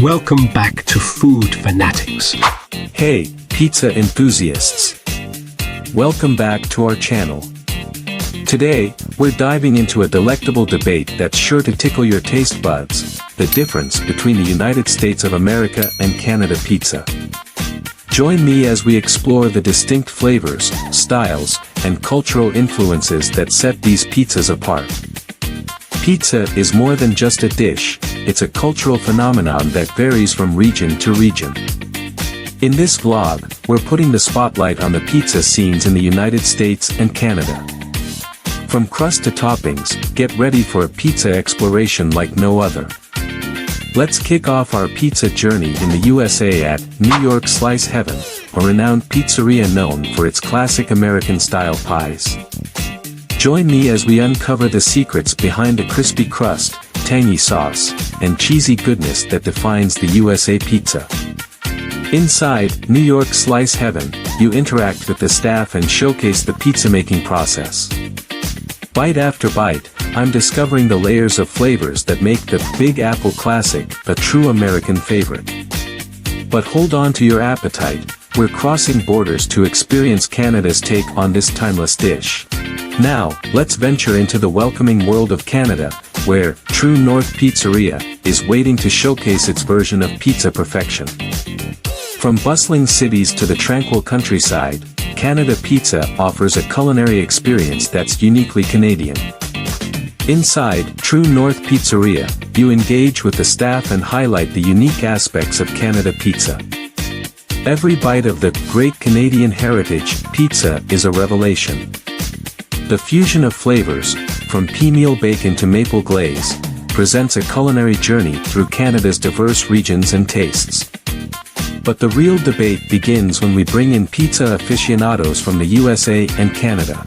Welcome back to Food Fanatics. Hey, pizza enthusiasts! Welcome back to our channel. Today, we're diving into a delectable debate that's sure to tickle your taste buds, the difference between the United States of America and Canada pizza. Join me as we explore the distinct flavors, styles, and cultural influences that set these pizzas apart. Pizza is more than just a dish, it's a cultural phenomenon that varies from region to region. In this vlog, we're putting the spotlight on the pizza scenes in the United States and Canada. From crust to toppings, get ready for a pizza exploration like no other. Let's kick off our pizza journey in the USA at New York Slice Heaven, a renowned pizzeria known for its classic American-style pies. Join me as we uncover the secrets behind the crispy crust, tangy sauce, and cheesy goodness that defines the USA pizza. Inside New York Slice Heaven, you interact with the staff and showcase the pizza-making process. Bite after bite, I'm discovering the layers of flavors that make the Big Apple Classic a true American favorite. But hold on to your appetite, we're crossing borders to experience Canada's take on this timeless dish. Now, let's venture into the welcoming world of Canada, where True North Pizzeria is waiting to showcase its version of pizza perfection. From bustling cities to the tranquil countryside, Canada Pizza offers a culinary experience that's uniquely Canadian. Inside True North Pizzeria, you engage with the staff and highlight the unique aspects of Canada Pizza. Every bite of the great Canadian heritage pizza is a revelation. The fusion of flavors, from pea-meal bacon to maple glaze, presents a culinary journey through Canada's diverse regions and tastes. But the real debate begins when we bring in pizza aficionados from the USA and Canada.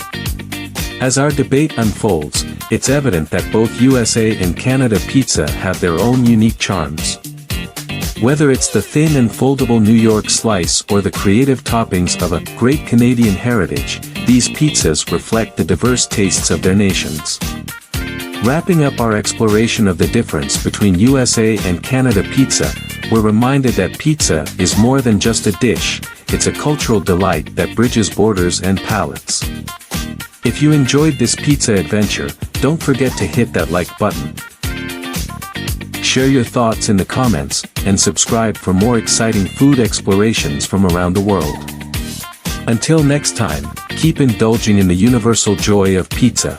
As our debate unfolds, it's evident that both USA and Canada pizza have their own unique charms. Whether it's the thin and foldable New York slice or the creative toppings of a great Canadian heritage, these pizzas reflect the diverse tastes of their nations. Wrapping up our exploration of the difference between USA and Canada pizza, we're reminded that pizza is more than just a dish, it's a cultural delight that bridges borders and palates. If you enjoyed this pizza adventure, don't forget to hit that like button. Share your thoughts in the comments, and subscribe for more exciting food explorations from around the world. Until next time, keep indulging in the universal joy of pizza.